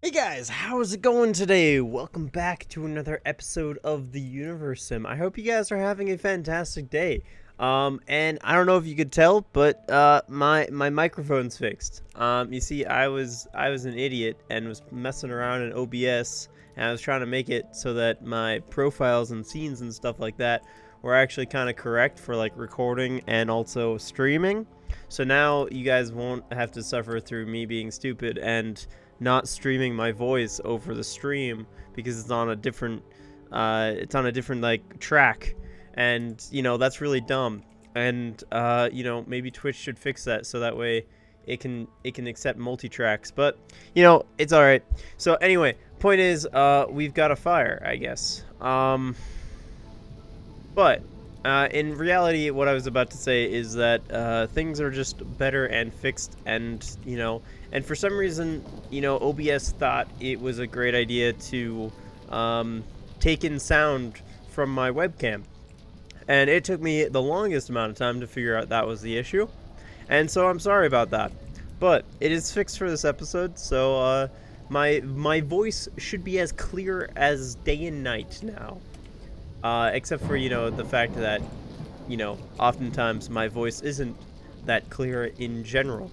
Hey guys, how's it going today? Welcome back to another episode of the Universim. I hope you guys are having a fantastic day. And I don't know if you could tell, but my microphone's fixed. You see, I was an idiot and was messing around in OBS, and I was trying to make it so that my profiles and scenes and stuff like that were actually kind of correct for like recording and also streaming. So now you guys won't have to suffer through me being stupid and not streaming my voice over the stream because it's on a different like track, and that's really dumb. And maybe Twitch should fix that so that way it can accept multi-tracks, but it's all right. So anyway, point is, we've got a fire, I guess. But in reality, what I was about to say is that things are just better and fixed, and and for some reason, OBS thought it was a great idea to take in sound from my webcam, and it took me the longest amount of time to figure out that was the issue, and so I'm sorry about that. But it is fixed for this episode, so my voice should be as clear as day and night now. Except for, the fact that, oftentimes my voice isn't that clear in general.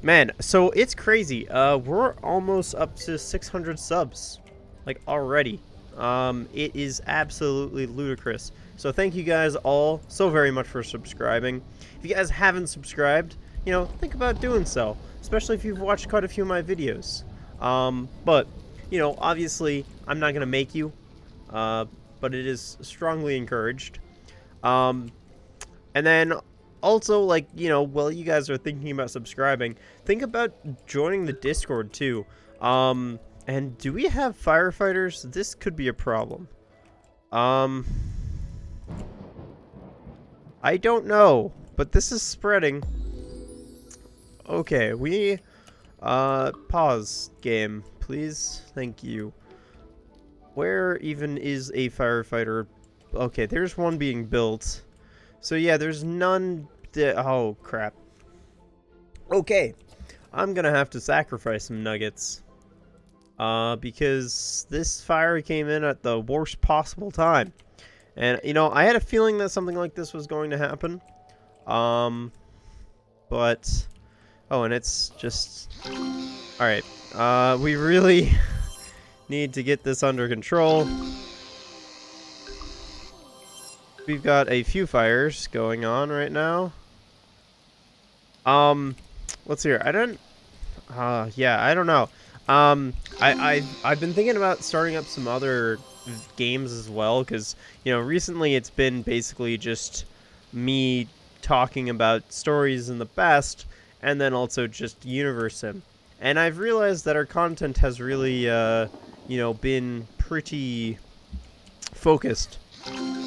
Man, so it's crazy. We're almost up to 600 subs, like, already. It is absolutely ludicrous. So thank you guys all so very much for subscribing. If you guys haven't subscribed, think about doing so, especially if you've watched quite a few of my videos. But obviously, I'm not going to make you, but it is strongly encouraged. And then also, while you guys are thinking about subscribing, think about joining the Discord too. And do we have firefighters? This could be a problem. I don't know, but this is spreading. Okay, we, pause game, please. Thank you. Where even is a firefighter? Okay, there's one being built. So yeah, there's none. Oh, crap. Okay, I'm gonna have to sacrifice some nuggets. Because this fire came in at the worst possible time. And, I had a feeling that something like this was going to happen. But... Oh, and it's just... Alright, we really need to get this under control. We've got a few fires going on right now. Let's see here. I don't know. I've been thinking about starting up some other games as well, because, recently it's been basically just me talking about stories in the past, and then also just Universim. And I've realized that our content has really, been pretty focused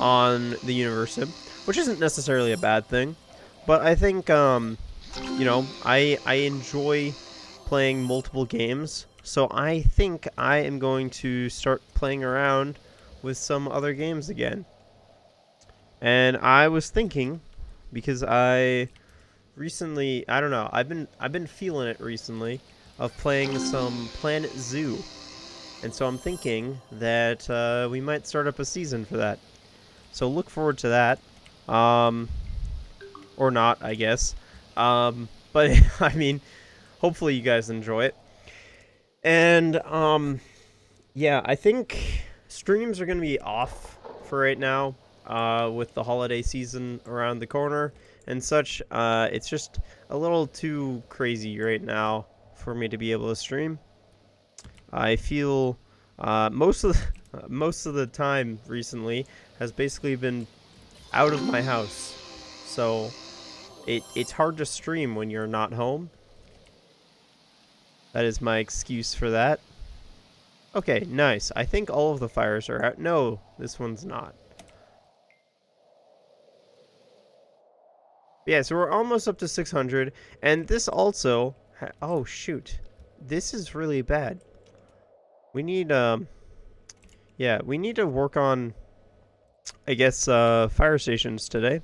on the Universim, which isn't necessarily a bad thing. But I think, I enjoy playing multiple games, so I think I am going to start playing around with some other games again. And I was thinking, because I don't know, I've been feeling it recently, of playing some Planet Zoo. And so I'm thinking that we might start up a season for that. So look forward to that. Or not, I guess. But, I mean, hopefully you guys enjoy it. And, yeah, I think streams are going to be off for right now, with the holiday season around the corner and such. It's just a little too crazy right now for me to be able to stream. I feel most of the time recently has basically been out of my house, so it's hard to stream when you're not home. That is my excuse for that. Okay, nice. I think all of the fires are out. No, this one's not. Yeah, so we're almost up to 600, and this also... Oh, shoot. This is really bad. We need, yeah, we need to work on, I guess, fire stations today.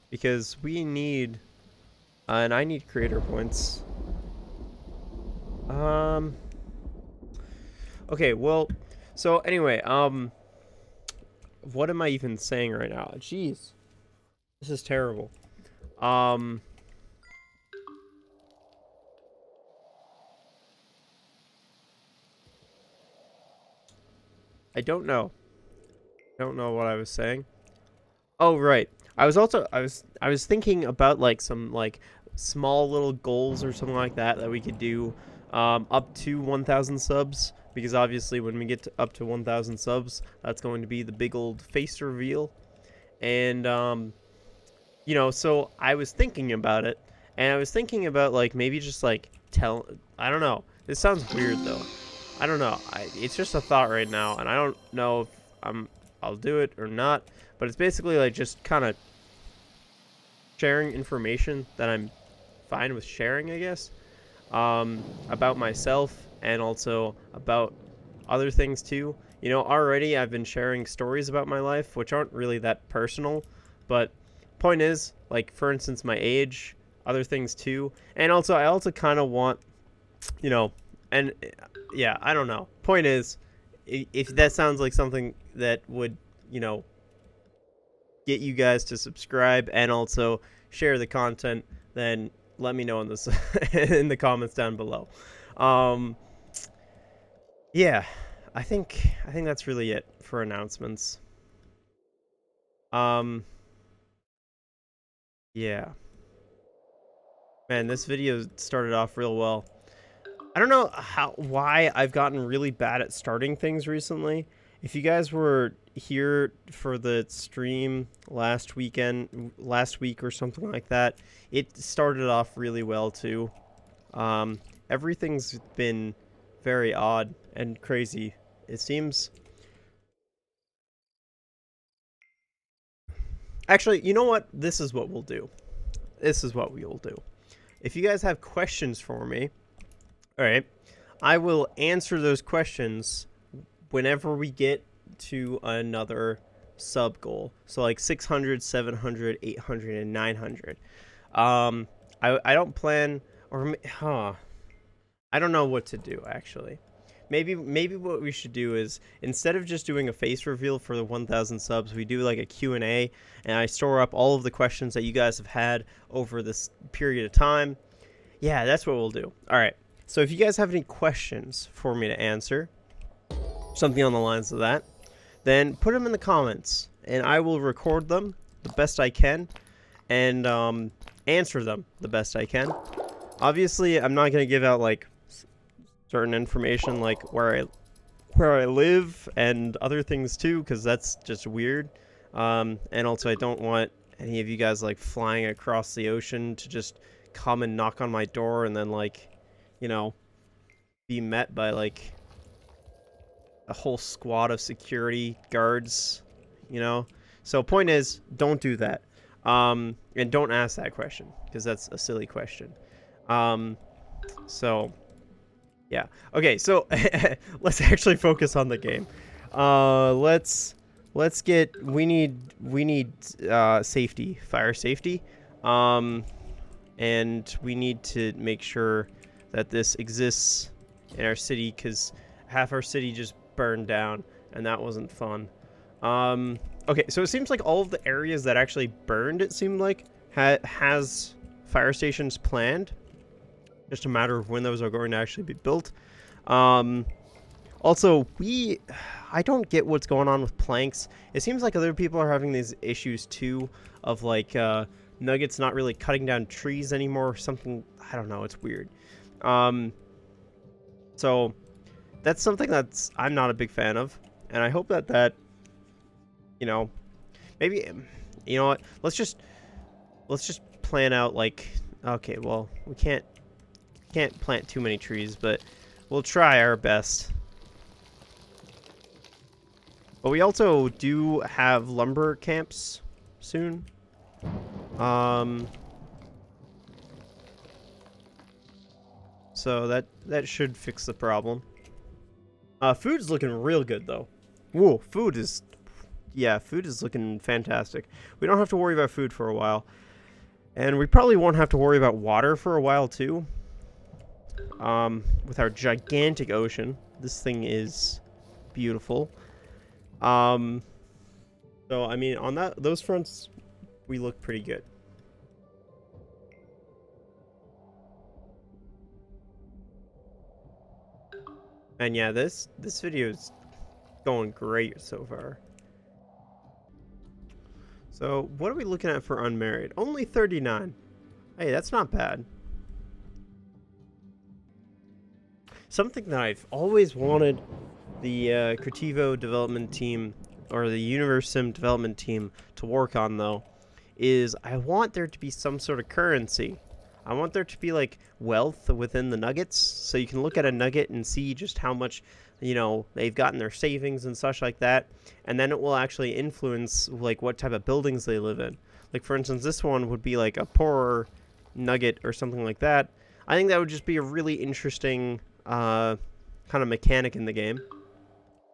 Because we need, and I need creator points. Um. Okay. Well. So anyway. What am I even saying right now? Jeez. This is terrible. Um. I don't know. I don't know what I was saying. Oh, right. I was thinking about like some like small little goals or something like that we could do up to 1,000 subs, because obviously when we get up to 1,000 subs, that's going to be the big old face reveal. And so I was thinking about it, and I was thinking about like maybe just like I don't know. This sounds weird though. I don't know. It's just a thought right now, and I don't know if I'll do it or not. But it's basically like just kind of sharing information that I'm fine with sharing, I guess, about myself and also about other things too. Already I've been sharing stories about my life, which aren't really that personal, but point is, like, for instance, my age, other things too. And also, I also kind of want, you know, and yeah, I don't know. Point is, if that sounds like something that would, get you guys to subscribe and also share the content, then let me know in this in the comments down below. Um, yeah, I think that's really it for announcements. Um, yeah, man, this video started off real well. I don't know why I've gotten really bad at starting things recently. If you guys were here for the stream last week or something like that, it started off really well too. Everything's been very odd and crazy, it seems. Actually, you know what? This is what we'll do. This is what we will do. If you guys have questions for me, all right, I will answer those questions whenever we get to another sub goal. So like 600, 700, 800, and 900. I don't plan, or I don't know what to do actually. Maybe what we should do is, instead of just doing a face reveal for the 1,000 subs, we do like a Q&A, and I store up all of the questions that you guys have had over this period of time. Yeah, that's what we'll do. All right. So if you guys have any questions for me to answer, something on the lines of that, then put them in the comments, and I will record them the best I can and answer them the best I can. Obviously, I'm not going to give out like certain information like where I live and other things too, because that's just weird. And also, I don't want any of you guys like flying across the ocean to just come and knock on my door and then like, be met by like a whole squad of security guards, So point is, don't do that. And don't ask that question, because that's a silly question. So yeah. Okay, so let's actually focus on the game. We need safety, fire safety. And we need to make sure that this exists in our city, because half our city just burned down, and that wasn't fun. Okay, so it seems like all of the areas that actually burned, it seemed like, has fire stations planned. Just a matter of when those are going to actually be built. Also, I don't get what's going on with planks. It seems like other people are having these issues too, of like Nuggets not really cutting down trees anymore or something. I don't know, it's weird. So that's something I'm not a big fan of, and I hope that maybe, you know what, let's just plan out like, okay, well, we can't plant too many trees, but we'll try our best. But we also do have lumber camps soon. So that should fix the problem. Food's looking real good though. Whoa, food is looking fantastic. We don't have to worry about food for a while. And we probably won't have to worry about water for a while too. with our gigantic ocean. This thing is beautiful. So I mean, on those fronts, we look pretty good. And yeah, this video is going great so far. So what are we looking at for unmarried? Only 39. Hey, that's not bad. Something that I've always wanted the Creativo development team or the Universim development team to work on, though, is I want there to be some sort of currency. I want there to be like wealth within the nuggets, so you can look at a nugget and see just how much, you know, they've gotten their savings and such like that, and then it will actually influence like what type of buildings they live in. Like for instance, this one would be like a poorer nugget or something like that. I think that would just be a really interesting kind of mechanic in the game.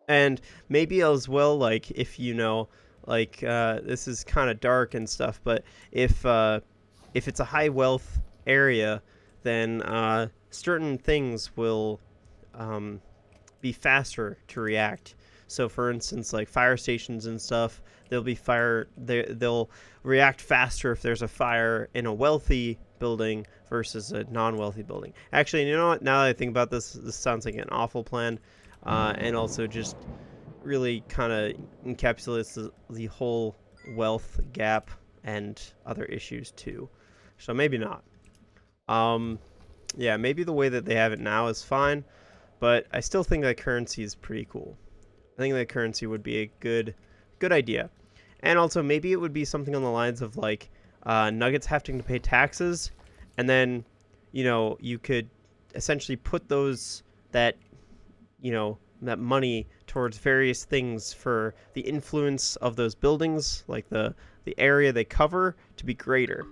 And maybe as well, like if you know, like this is kind of dark and stuff, but if it's a high wealth area, then certain things will be faster to react. So for instance, like fire stations and stuff, they'll react faster if there's a fire in a wealthy building versus a non-wealthy building. Actually, you know what? Now that I think about this sounds like an awful plan, and also just really kind of encapsulates the whole wealth gap and other issues too. So maybe not. Yeah, maybe the way that they have it now is fine, but I still think that currency is pretty cool. I think that currency would be a good idea. And also maybe it would be something on the lines of like nuggets having to pay taxes, and then, you know, you could essentially put that money towards various things for the influence of those buildings, like the area they cover, to be greater.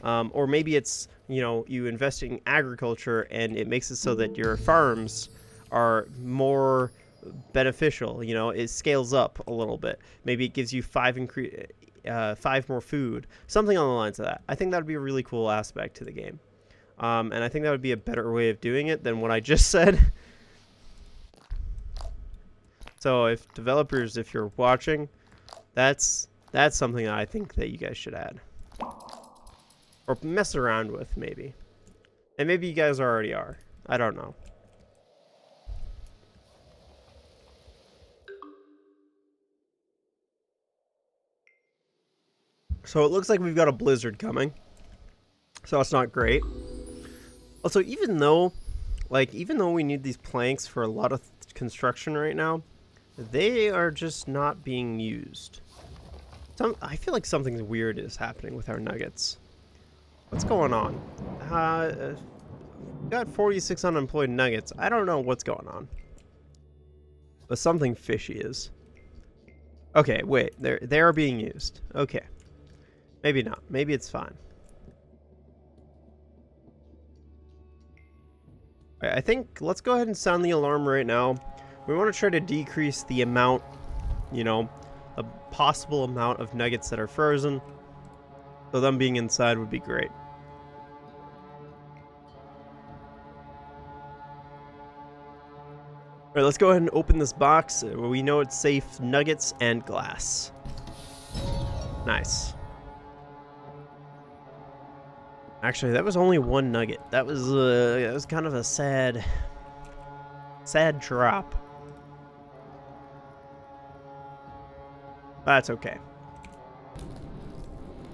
Or maybe it's, you know, you invest in agriculture and it makes it so that your farms are more beneficial. You know, it scales up a little bit. Maybe it gives you 5 more food, something on the lines of that. I think that would be a really cool aspect to the game. And I think that would be a better way of doing it than what I just said. So if developers, if you're watching, that's something that I think that you guys should add. Or mess around with, maybe. And maybe you guys already are. I don't know. So it looks like we've got a blizzard coming. So that's not great. Also, even though we need these planks for a lot of construction right now, they are just not being used. I feel like something weird is happening with our nuggets. What's going on? Got 46 unemployed nuggets. I don't know what's going on. But something fishy is. Okay, wait. They are being used. Okay. Maybe not. Maybe it's fine. Right, I think let's go ahead and sound the alarm right now. We want to try to decrease the amount, you know, the possible amount of nuggets that are frozen. So them being inside would be great. Alright, let's go ahead and open this box. We know it's safe. Nuggets and glass. Nice. Actually, that was only one nugget. That was kind of a sad drop. That's okay.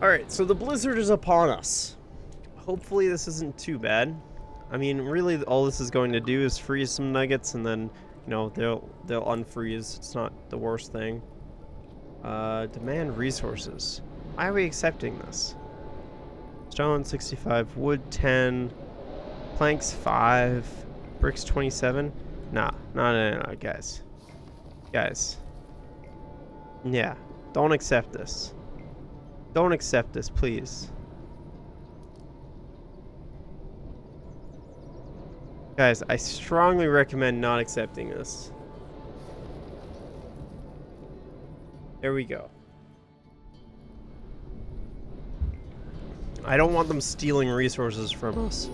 Alright, so the blizzard is upon us. Hopefully this isn't too bad. I mean, really, all this is going to do is freeze some nuggets, and then, you know, they'll unfreeze. It's not the worst thing. Demand resources. Why are we accepting this? Stone 65, wood 10, planks 5, bricks 27. Nah, no, guys. Guys. Yeah, don't accept this. Don't accept this, please. Guys, I strongly recommend not accepting this. There we go. I don't want them stealing resources from us.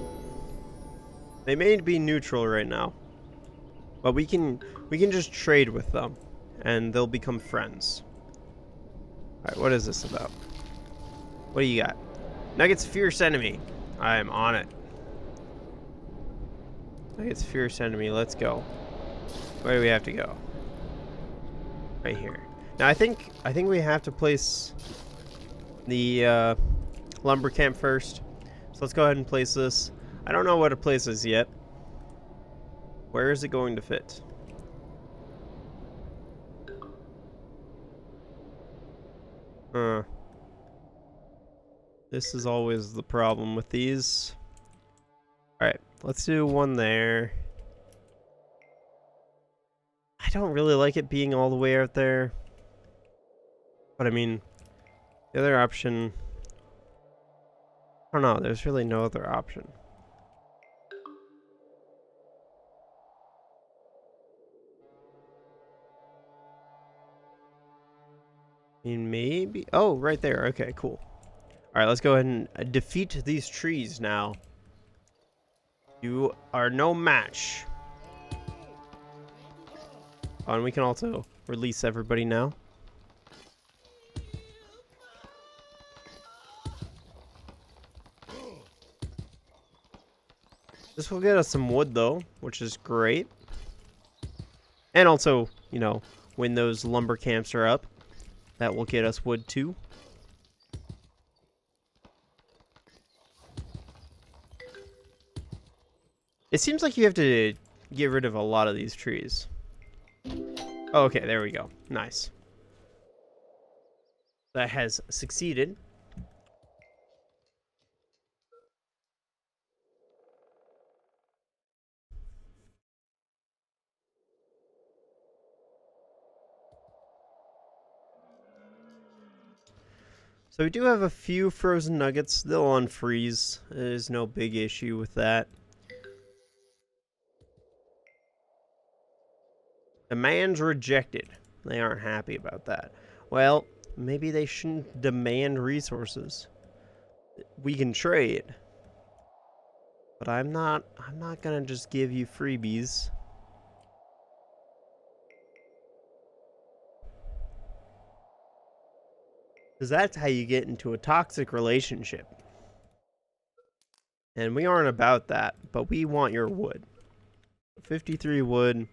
They may be neutral right now, but we can just trade with them, and they'll become friends. All right, what is this about? What do you got? Nuggets fierce enemy. I am on it. Nuggets fierce enemy. Let's go. Where do we have to go? Right here. Now I think we have to place the lumber camp first. So let's go ahead and place this. I don't know what to place this yet. Where is it going to fit? This is always the problem with these. Alright, let's do one there. I don't really like it being all the way out there. But I mean, the other option... I don't know, there's really no other option. I mean, maybe... Oh, right there. Okay, cool. Alright, let's go ahead and defeat these trees now. You are no match. Oh, and we can also release everybody now. This will get us some wood, though, which is great. And also, you know, when those lumber camps are up, that will get us wood, too. It seems like you have to get rid of a lot of these trees. Oh, okay, there we go. Nice. That has succeeded. So we do have a few frozen nuggets. They'll unfreeze. There's no big issue with that. Demands rejected. They aren't happy about that. Well, maybe they shouldn't demand resources. We can trade. But I'm not gonna just give you freebies. Because that's how you get into a toxic relationship. And we aren't about that, but we want your wood. 53 wood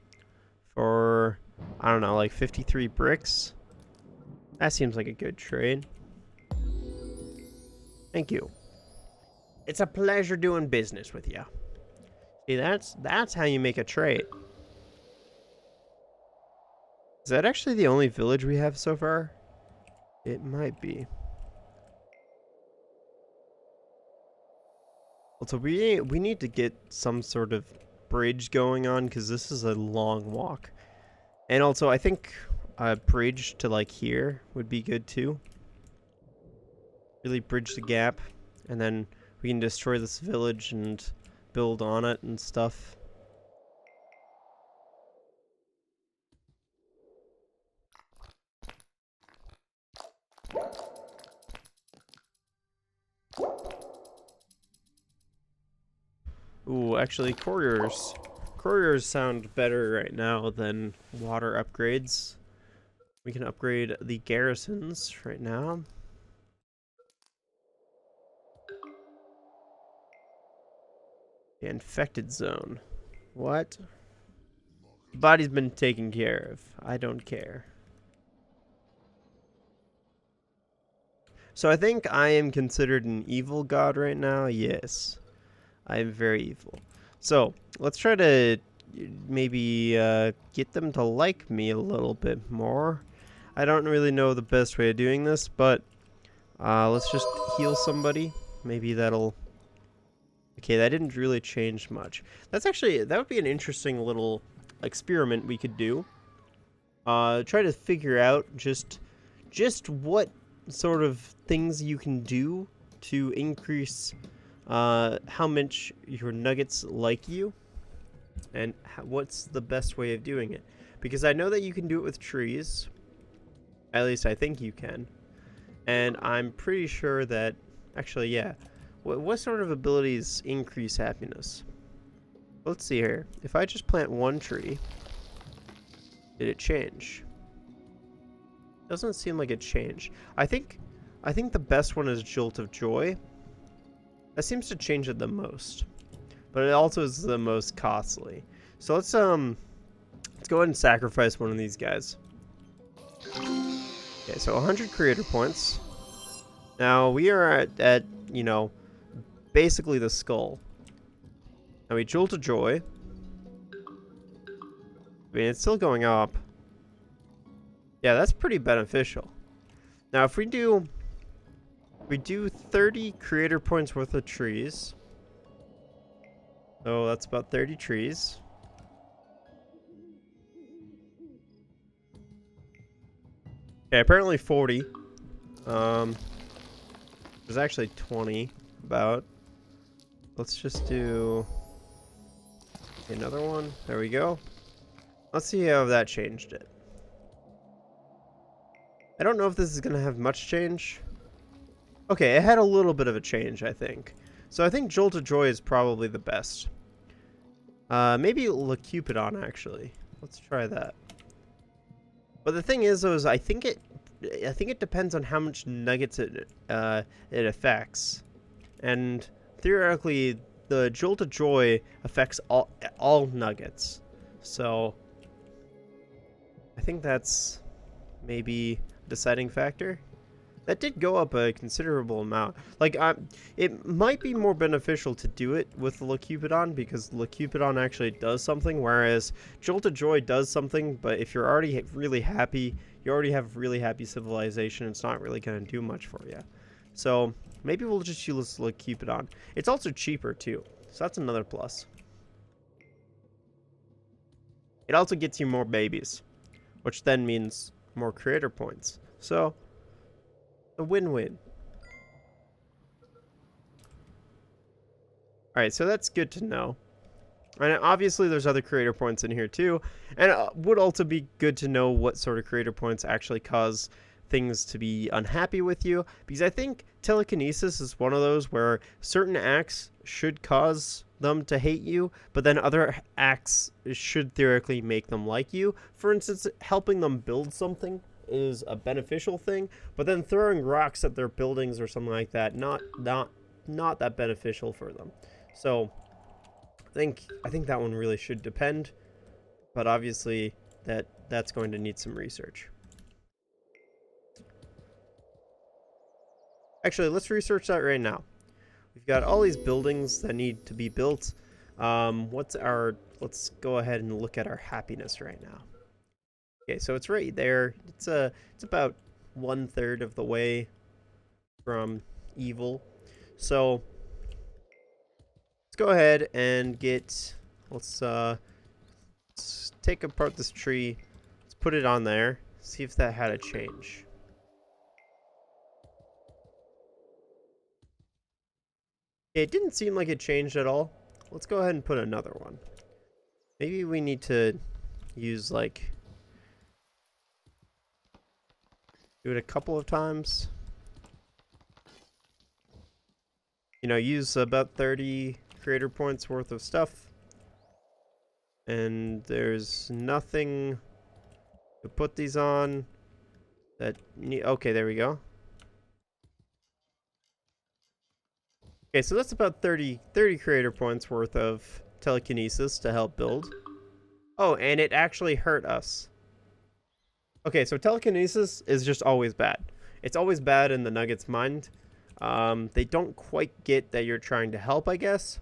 for, I don't know, like 53 bricks. That seems like a good trade. Thank you. It's a pleasure doing business with you. See, that's how you make a trade. Is that actually the only village we have so far? It might be. Also, we need to get some sort of bridge going on because this is a long walk. And also, I think a bridge to like here would be good too. Really bridge the gap, and then we can destroy this village and build on it and stuff. Ooh, actually, couriers sound better right now than water upgrades. We can upgrade the garrisons right now. The infected zone. What? The body's been taken care of. I don't care. So I think I am considered an evil god right now. Yes. I am very evil. So, let's try to maybe get them to like me a little bit more. I don't really know the best way of doing this, but let's just heal somebody. Maybe that'll... Okay, that didn't really change much. That's actually... That would be an interesting little experiment we could do. Try to figure out just what sort of things you can do to increase... how much your nuggets like you, and what's the best way of doing it. Because I know that you can do it with trees. At least I think you can. And I'm pretty sure that... Actually, yeah. What sort of abilities increase happiness? Let's see here. If I just plant one tree, did it change? Doesn't seem like it changed. I think the best one is Jolt of Joy. That seems to change it the most. But it also is the most costly. So let's go ahead and sacrifice one of these guys. Okay, so 100 creator points. Now we are at you know, basically the skull. Now we Jolt of Joy. I mean, it's still going up. Yeah, that's pretty beneficial. Now if we do 30 creator points worth of trees. So that's about 30 trees. Okay, apparently 40. There's actually 20 about. Let's just do another one. There we go. Let's see how that changed it. I don't know if this is going to have much change. Okay, it had a little bit of a change, I think. So I think Jolt of Joy is probably the best. Maybe Cupidon, actually. Let's try that. But the thing is, though, is I think it depends on how much nuggets it affects. And theoretically, the Jolt of Joy affects all nuggets. So I think that's maybe a deciding factor. That did go up a considerable amount. Like, it might be more beneficial to do it with Cupidon because Cupidon actually does something, whereas Jolt of Joy does something, but if you're already really happy, you already have really happy civilization, it's not really going to do much for you. So maybe we'll just use Cupidon. It's also cheaper too, so that's another plus. It also gets you more babies, which then means more creator points. So a win-win. Alright, so that's good to know. And obviously there's other creator points in here too. And it would also be good to know what sort of creator points actually cause things to be unhappy with you. Because I think telekinesis is one of those where certain acts should cause them to hate you, but then other acts should theoretically make them like you. For instance, helping them build something is a beneficial thing, but then throwing rocks at their buildings or something like that, not that beneficial for them. So I think that one really should depend, but obviously that's going to need some research. Actually, let's research that right now. We've got all these buildings that need to be built. Let's go ahead and look at our happiness right now. Okay, so it's right there. It's about 1/3 of the way from evil. So let's go ahead and let's take apart this tree. Let's put it on there. See if that had a change. Okay, it didn't seem like it changed at all. Let's go ahead and put another one. Maybe we need to use do it a couple of times. You know, use about 30 creator points worth of stuff. And there's nothing to put these on okay, there we go. Okay, so that's about 30 creator points worth of telekinesis to help build. Oh, and it actually hurt us. Okay, so telekinesis is just always bad. It's always bad in the Nuggets' mind. They don't quite get that you're trying to help, I guess.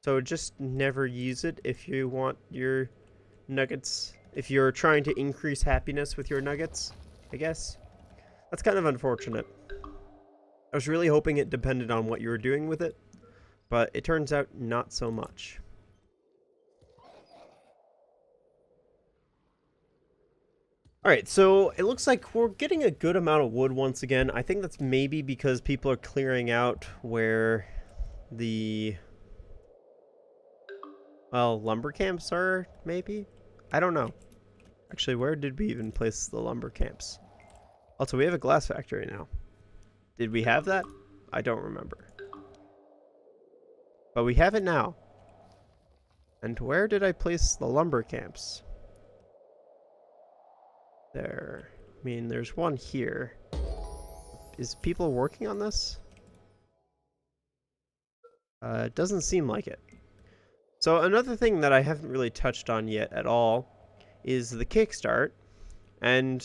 So just never use it if you want your Nuggets, if you're trying to increase happiness with your Nuggets, I guess. That's kind of unfortunate. I was really hoping it depended on what you were doing with it, but it turns out not so much. Alright, so it looks like we're getting a good amount of wood once again. I think that's maybe because people are clearing out where the, well, lumber camps are, maybe? I don't know. Actually, where did we even place the lumber camps? Also, we have a glass factory now. Did we have that? I don't remember. But we have it now. And where did I place the lumber camps? There. I mean, there's one here. Is people working on this? It doesn't seem like it. So another thing that I haven't really touched on yet at all is the kickstart. And,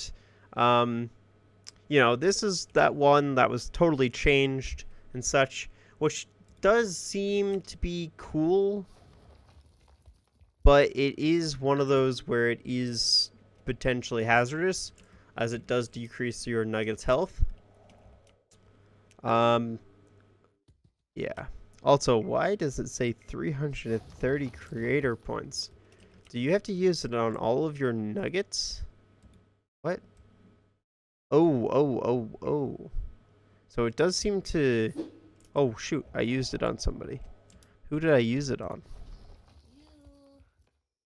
this is that one that was totally changed and such, which does seem to be cool, but it is one of those where it is potentially hazardous, as it does decrease your nuggets health. Yeah. Also, why does it say 330 creator points? Do you have to use it on all of your nuggets? What? Oh. So it does seem to... Oh, shoot. I used it on somebody. Who did I use it on?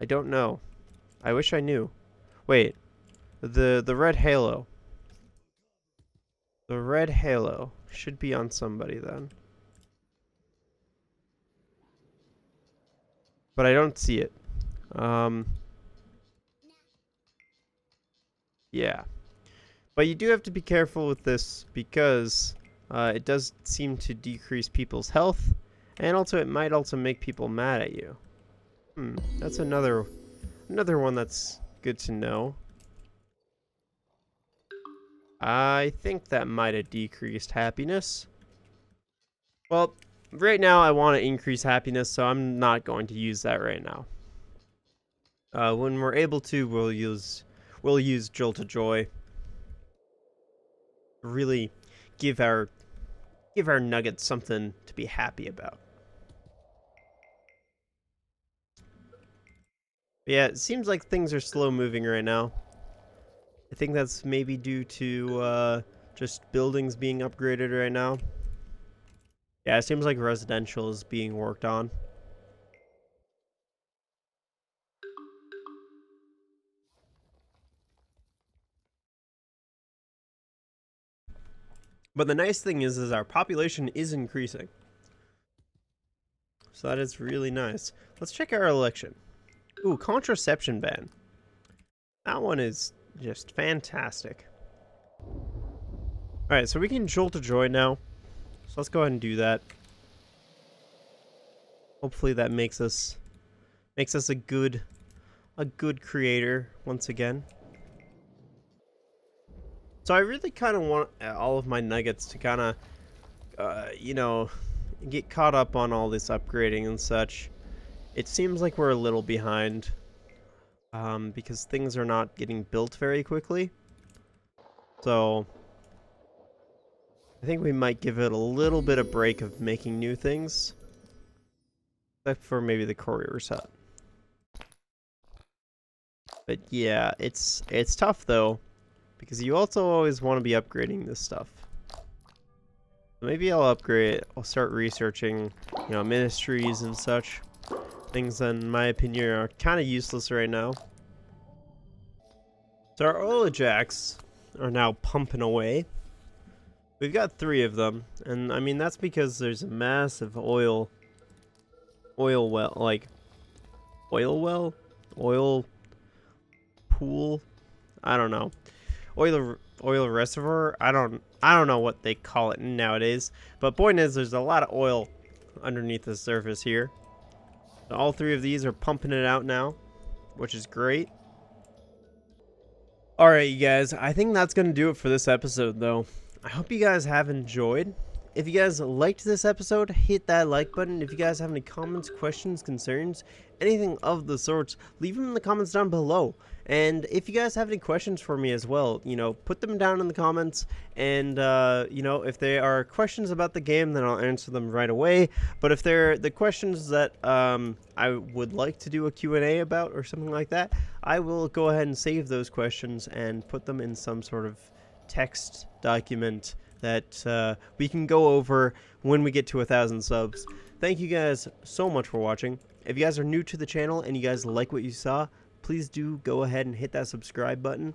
I don't know. I wish I knew. Wait. The red halo. The red halo should be on somebody then. But I don't see it. Yeah. But you do have to be careful with this because it does seem to decrease people's health, and also it might also make people mad at you. That's another one that's good to know. I think that might have decreased happiness. Well, right now I want to increase happiness, so I'm not going to use that right now. When we're able to, we'll use Jolt of Joy. Really give our nuggets something to be happy about. But yeah, it seems like things are slow moving right now. I think that's maybe due to just buildings being upgraded right now. Yeah, it seems like residential is being worked on. But the nice thing is our population is increasing. So that is really nice. Let's check our election. Ooh, contraception ban. That one is just fantastic. Alright, so we can Jolt of Joy now. So let's go ahead and do that. Hopefully that makes us a good creator once again. So I really kind of want all of my nuggets to kind of, get caught up on all this upgrading and such. It seems like we're a little behind because things are not getting built very quickly. So I think we might give it a little bit of break of making new things. Except for maybe the courier's hut. But yeah, it's tough though, because you also always want to be upgrading this stuff. So maybe I'll upgrade it. I'll start researching, ministries and such. Things that, in my opinion, are kind of useless right now. So our oil jacks are now pumping away. We've got 3 of them, and I mean that's because there's a massive oil pool. I don't know. Oil reservoir. I don't know what they call it nowadays. But point is, there's a lot of oil underneath the surface here. All 3 of these are pumping it out now, which is great. Alright, you guys, I think that's going to do it for this episode, though. I hope you guys have enjoyed. If you guys liked this episode, hit that like button. If you guys have any comments, questions, concerns, anything of the sorts, leave them in the comments down below. And if you guys have any questions for me as well, put them down in the comments. And, if there are questions about the game, then I'll answer them right away. But if they're the questions that I would like to do a Q&A about or something like that, I will go ahead and save those questions and put them in some sort of text document that we can go over when we get to 1,000 subs. Thank you guys so much for watching. If you guys are new to the channel and you guys like what you saw, please do go ahead and hit that subscribe button.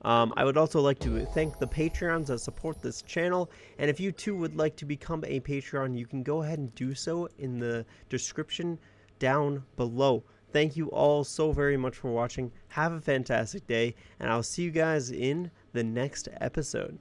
I would also like to thank the Patreons that support this channel, and if you too would like to become a Patreon, you can go ahead and do so in the description down below. thank you all so very much for watching. Have a fantastic day, and I'll see you guys in the next episode.